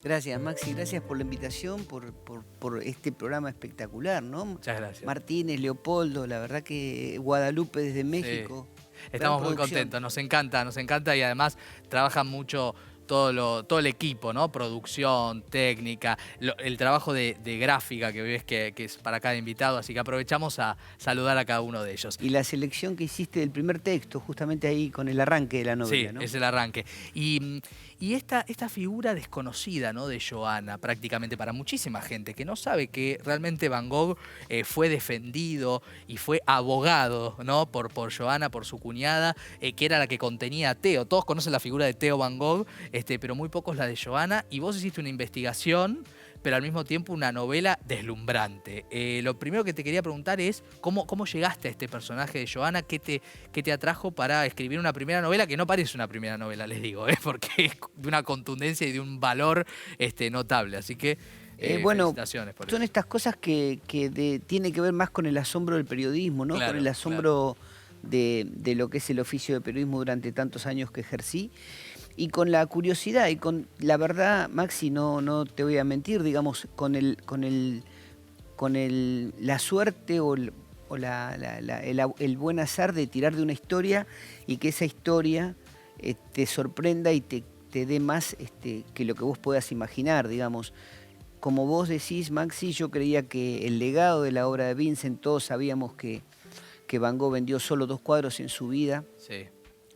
Gracias, Maxi, gracias por la invitación, por este programa espectacular, ¿no? Muchas gracias. Martínez, Leopoldo, la verdad que Guadalupe desde Sí, México, gran estamos muy producción. contentos, nos encanta y además trabajan mucho todo el equipo, ¿no? Producción, técnica, el trabajo de gráfica que ves que es para cada invitado, así que aprovechamos a saludar a cada uno de ellos. Y la selección que hiciste del primer texto, justamente ahí con el arranque de la Sí, novela, ¿no? es el arranque. Y esta figura desconocida, ¿no? De Joana, prácticamente para muchísima gente que no sabe que realmente Van Gogh fue defendido y fue abogado, ¿no? Por Joana, por su cuñada, que era la que contenía a Theo. Todos conocen la figura de Theo Van Gogh, pero muy pocos la de Joana. Y vos hiciste una investigación, pero al mismo tiempo una novela deslumbrante. Lo primero que te quería preguntar es cómo llegaste a este personaje de Joana, qué te atrajo para escribir una primera novela que no parece una primera novela, les digo, porque es de una contundencia y de un valor notable. Así que Bueno, felicitaciones por son eso. estas cosas que tiene que ver más con el asombro del periodismo, ¿no? Con el Claro, claro. asombro de lo que es el oficio de periodismo durante tantos años que ejercí. Y con la curiosidad y con la verdad, Maxi, no te voy a mentir, digamos, la suerte o el buen azar de tirar de una historia y que esa historia te sorprenda y te dé más que lo que vos puedas imaginar, digamos. Como vos decís, Maxi, yo creía que el legado de la obra de Vincent, todos sabíamos que Van Gogh vendió solo 2 cuadros en su vida Sí,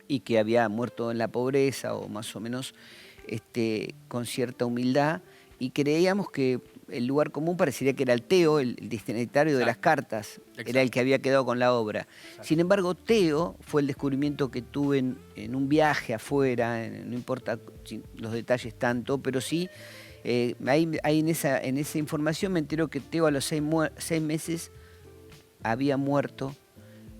y que había muerto en la pobreza o más o menos con cierta humildad, y creíamos que el lugar común parecería que era el Theo, el destinatario de las exacto, cartas, era el exacto, que había quedado con la obra. exacto. Sin embargo, Theo fue el descubrimiento que tuve en un viaje afuera, no importa los detalles tanto, pero sí, ahí en esa información me entero que Theo a los 6 meses había muerto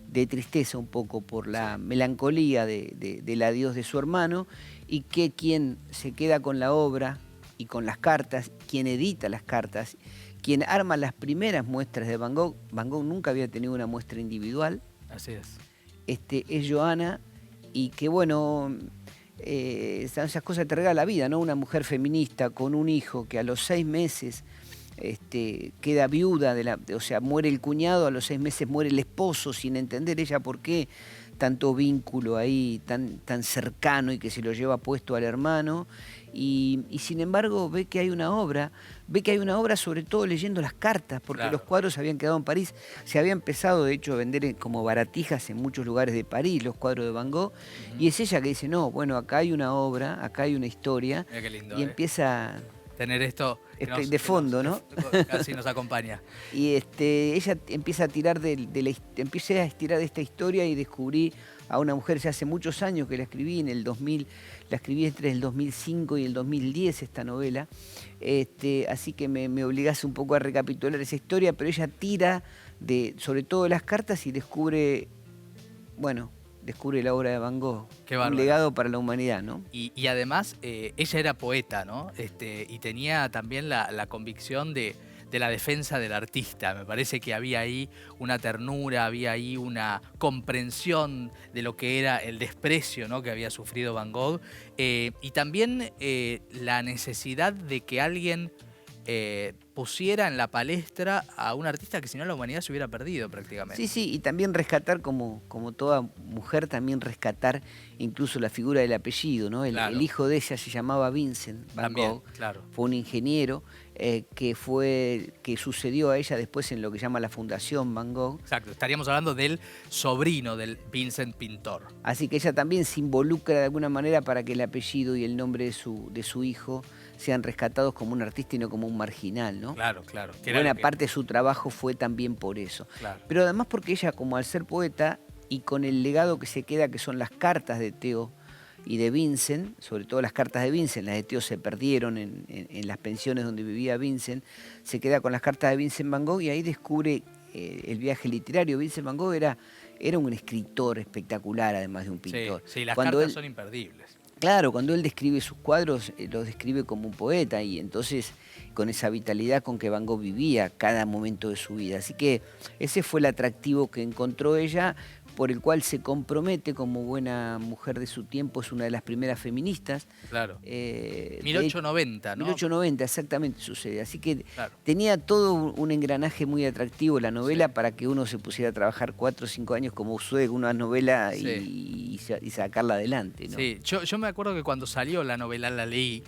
de tristeza un poco por Sí, la melancolía del adiós de su hermano, y que quien se queda con la obra y con las cartas, quien edita las cartas, quien arma las primeras muestras de Van Gogh nunca había tenido una muestra individual, así es. es Joana, y que bueno, esas cosas te regala la vida, ¿no? Una mujer feminista con un hijo que a los 6 meses queda viuda, o sea, muere el cuñado, a los 6 meses muere el esposo, sin entender ella por qué tanto vínculo ahí tan cercano y que se lo lleva puesto al hermano. Y sin embargo ve que hay una obra sobre todo leyendo las cartas, porque los Claro. cuadros habían quedado en París. Se había empezado de hecho a vender como baratijas en muchos lugares de París los cuadros de Van Gogh, Ujú. y es ella que dice, no, bueno, acá hay una obra, acá hay una historia, Mira qué lindo, y empieza tener esto de fondo, ¿no? casi nos acompaña. Y ella empieza a tirar empieza a estirar de esta historia, y descubrí a una mujer ya hace muchos años que la escribí en el 2000, la escribí entre el 2005 y el 2010 esta novela. Así que me obligás un poco a recapitular esa historia, pero ella tira sobre todo de las cartas y descubre, bueno, descubre la obra de Van Gogh, Qué un bárbaro. legado para la humanidad, ¿no? Y además, ella era poeta, ¿no? Y tenía también la convicción de la defensa del artista. Me parece que había ahí una ternura, había ahí una comprensión de lo que era el desprecio, ¿no? Que había sufrido Van Gogh. Y también la necesidad de que alguien pusiera en la palestra a un artista que si no la humanidad se hubiera perdido Sí, prácticamente. sí, y también rescatar, como toda mujer, también rescatar incluso la figura del apellido, ¿no? El Claro, hijo de ella se llamaba Vincent Van también, Gogh, claro. fue un ingeniero que sucedió a ella después en lo que llama la Fundación Van Gogh. Exacto, estaríamos hablando del sobrino del Vincent pintor. Así que ella también se involucra de alguna manera para que el apellido y el nombre de su hijo sean rescatados como un artista y no como un marginal, ¿no? Claro, claro. Que era lo Buena que. parte de su trabajo fue también por eso. Claro. Pero además porque ella, como al ser poeta y con el legado que se queda, que son las cartas de Theo y de Vincent, sobre todo las cartas de Vincent, las de Theo se perdieron en las pensiones donde vivía Vincent, se queda con las cartas de Vincent Van Gogh y ahí descubre el viaje literario. Vincent Van Gogh era un escritor espectacular, además de un Sí, pintor. sí, las Cuando cartas él, son imperdibles. Claro, cuando él describe sus cuadros, los describe como un poeta, y entonces con esa vitalidad con que Van Gogh vivía cada momento de su vida. Así que ese fue el atractivo que encontró ella por el cual se compromete como buena mujer de su tiempo, es una de las primeras feministas. Claro. De 1890, ¿no? 1890, exactamente sucede. Así que Claro. tenía todo un engranaje muy atractivo la novela para que uno se pusiera a trabajar 4 o 5 años como sucede con una novela y sacarla adelante, ¿no? Sí, yo me acuerdo que cuando salió la novela la leí.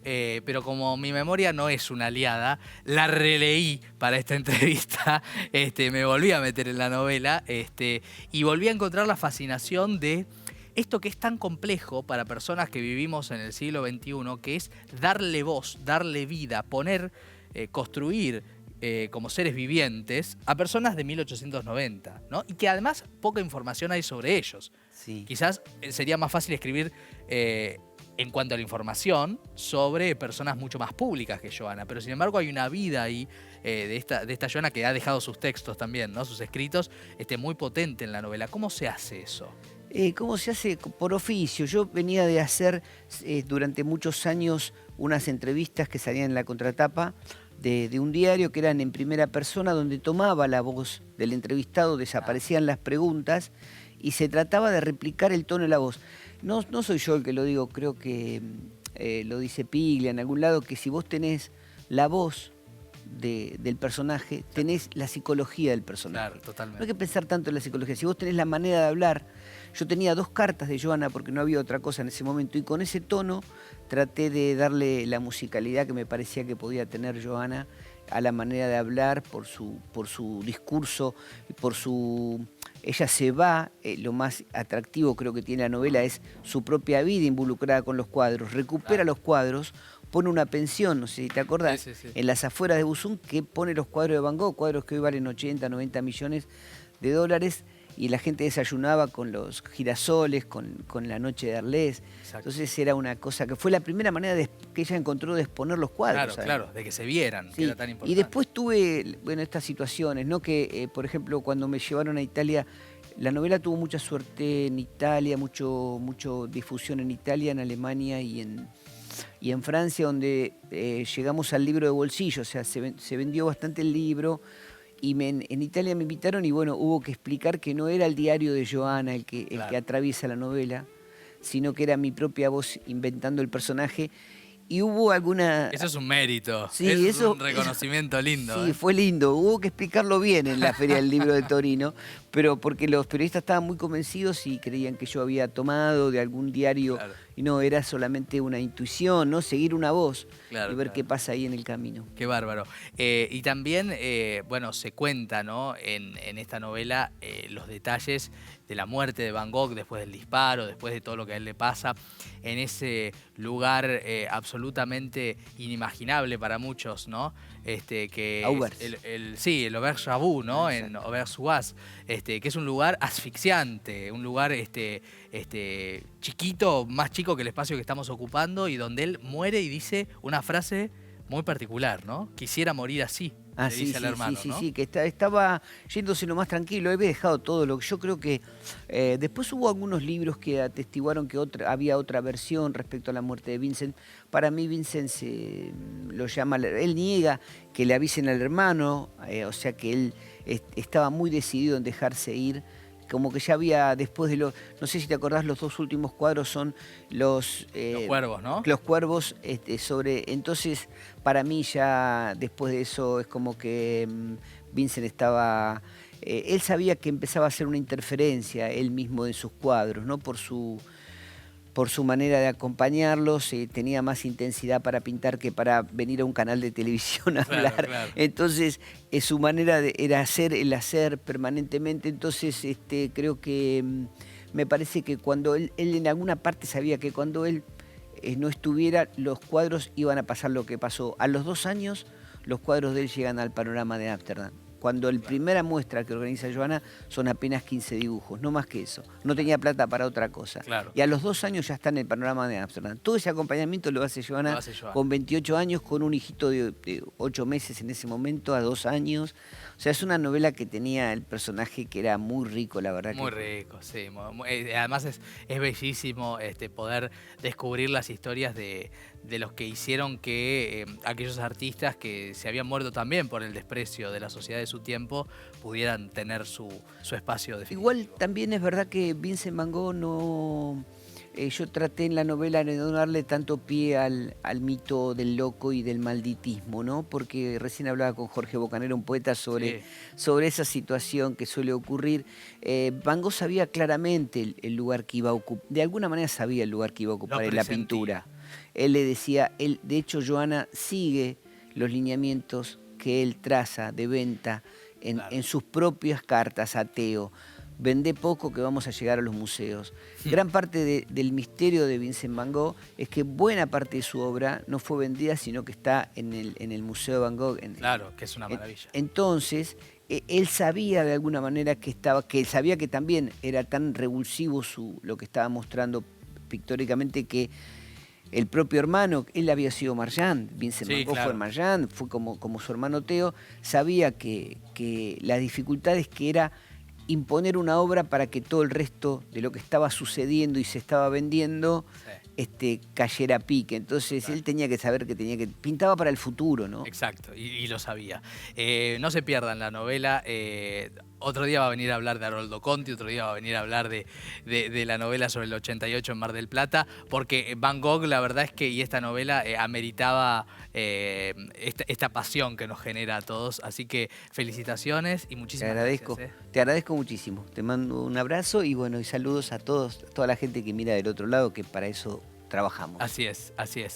Pero como mi memoria no es una aliada, la releí para esta entrevista, me volví a meter en la novela y volví a encontrar la fascinación de esto que es tan complejo para personas que vivimos en el siglo XXI, que es darle voz, darle vida, poner, construir como seres vivientes a personas de 1890, ¿no? Y que además poca información hay sobre ellos. Sí. Quizás sería más fácil escribir en cuanto a la información sobre personas mucho más públicas que Joana, pero sin embargo hay una vida ahí de esta Joana que ha dejado sus textos también, ¿no? Sus escritos, muy potente en la novela. ¿Cómo se hace eso? ¿Cómo se hace? Por oficio. Yo venía de hacer durante muchos años unas entrevistas que salían en la contratapa de un diario que eran en primera persona, donde tomaba la voz del entrevistado, desaparecían las preguntas y se trataba de replicar el tono de la voz. No soy yo el que lo digo, creo que lo dice Piglia en algún lado, que si vos tenés la voz del personaje, tenés la psicología del personaje. Claro, totalmente. No hay que pensar tanto en la psicología. Si vos tenés la manera de hablar, yo tenía 2 cartas de Joana porque no había otra cosa en ese momento y con ese tono traté de darle la musicalidad que me parecía que podía tener Joana a la manera de hablar, por su discurso, por su... Ella se va, lo más atractivo creo que tiene la novela es su propia vida involucrada con los cuadros, recupera los cuadros, pone una pensión, no sé si te acordás, Sí. en las afueras de Busún, que pone los cuadros de Van Gogh, cuadros que hoy valen 80, 90 millones de dólares, y la gente desayunaba con los girasoles, con la noche de Arlés. Exacto. Entonces era una cosa que fue la primera manera que ella encontró de exponer los cuadros. Claro, de que se vieran, Sí. que era tan importante. Y después tuve, estas situaciones, ¿no? Que, por ejemplo, cuando me llevaron a Italia, la novela tuvo mucha suerte en Italia, mucho difusión en Italia, en Alemania y en Francia, donde llegamos al libro de bolsillo, o sea, se vendió bastante el libro. Y en Italia me invitaron y bueno, hubo que explicar que no era el diario de Joana el que atraviesa la novela, sino que era mi propia voz inventando el personaje. Y hubo alguna... Eso es un mérito, Sí, es un reconocimiento lindo. Sí, fue lindo. Hubo que explicarlo bien en la Feria del Libro de Torino, pero porque los periodistas estaban muy convencidos y creían que yo había tomado de algún diario. Claro. Y no, era solamente una intuición, ¿no? Seguir una voz Claro, y ver qué pasa ahí en el camino. Qué bárbaro. Y también, bueno, se cuenta, ¿no? En esta novela los detalles de la muerte de Van Gogh después del disparo, después de todo lo que a él le pasa, en ese lugar absolutamente inimaginable para muchos, ¿no? Que Auvers. sí, el Auberge Rabou, ¿no? Exacto. En Auvers-sous-Oise, que es un lugar asfixiante, un lugar chiquito, más chico que el espacio que estamos ocupando, y donde él muere y dice una frase muy particular, ¿no? Quisiera morir así, le dice al hermano, ¿no? Sí, que estaba yéndose lo más tranquilo, había dejado todo lo que yo creo que... después hubo algunos libros que atestiguaron que había otra versión respecto a la muerte de Vincent. Para mí Vincent lo llama, él niega que le avisen al hermano, o sea que él estaba muy decidido en dejarse ir, como que ya había, después de no sé si te acordás, los 2 últimos cuadros son los cuervos, ¿no? Los cuervos, entonces para mí ya después de eso es como que Vincent estaba, él sabía que empezaba a hacer una interferencia él mismo en sus cuadros, ¿no? Por su manera de acompañarlos, tenía más intensidad para pintar que para venir a un canal de televisión a hablar. Claro. Entonces, era el hacer permanentemente. Entonces, creo que me parece que cuando él en alguna parte sabía que cuando él no estuviera, los cuadros iban a pasar lo que pasó. A los 2 años, los cuadros de él llegan al Panorama de Ámsterdam. Cuando la primera muestra que organiza Joana son apenas 15 dibujos, no más que eso. No tenía plata para otra cosa. Claro. Y a los 2 años ya está en el Panorama de Ámsterdam. Todo ese acompañamiento lo hace Joana con 28 años, con un hijito de 8 meses en ese momento, a 2 años. O sea, es una novela que tenía el personaje que era muy rico, la verdad. Muy rico, sí. Además es bellísimo poder descubrir las historias de de los que hicieron que aquellos artistas que se habían muerto también por el desprecio de la sociedad de su tiempo pudieran tener su espacio definido. Igual también es verdad que Vincent Van Gogh no... yo traté en la novela de no darle tanto pie al mito del loco y del malditismo, ¿no? Porque recién hablaba con Jorge Bocanero, un poeta, sobre esa situación que suele ocurrir. Van Gogh sabía claramente el lugar que iba a ocupar, de alguna manera sabía el lugar que iba a ocupar en la pintura. Él le decía, de hecho Joana sigue los lineamientos que él traza de venta en sus propias cartas a Theo. Vende poco que vamos a llegar a los museos. Gran parte del misterio de Vincent Van Gogh es que buena parte de su obra no fue vendida, sino que está en el Museo de Van Gogh. Claro, que es una maravilla. Entonces, él sabía de alguna manera que sabía que también era tan revulsivo lo que estaba mostrando pictóricamente, que el propio hermano, él había sido Marchand, Vincent Van Gogh fue Marchand, fue como su hermano Theo, sabía que las dificultades que era imponer una obra para que todo el resto de lo que estaba sucediendo y se estaba vendiendo cayera a pique. Entonces él tenía que saber que pintaba para el futuro, ¿no? Exacto, y lo sabía. No se pierdan la novela. Otro día va a venir a hablar de Haroldo Conti, otro día va a venir a hablar de la novela sobre el 88 en Mar del Plata, porque Van Gogh, la verdad es que, y esta novela ameritaba esta pasión que nos genera a todos. Así que felicitaciones y muchísimas gracias. Te agradezco muchísimo. Te mando un abrazo y bueno, y saludos a toda la gente que mira del otro lado, que para eso trabajamos. Así es, así es.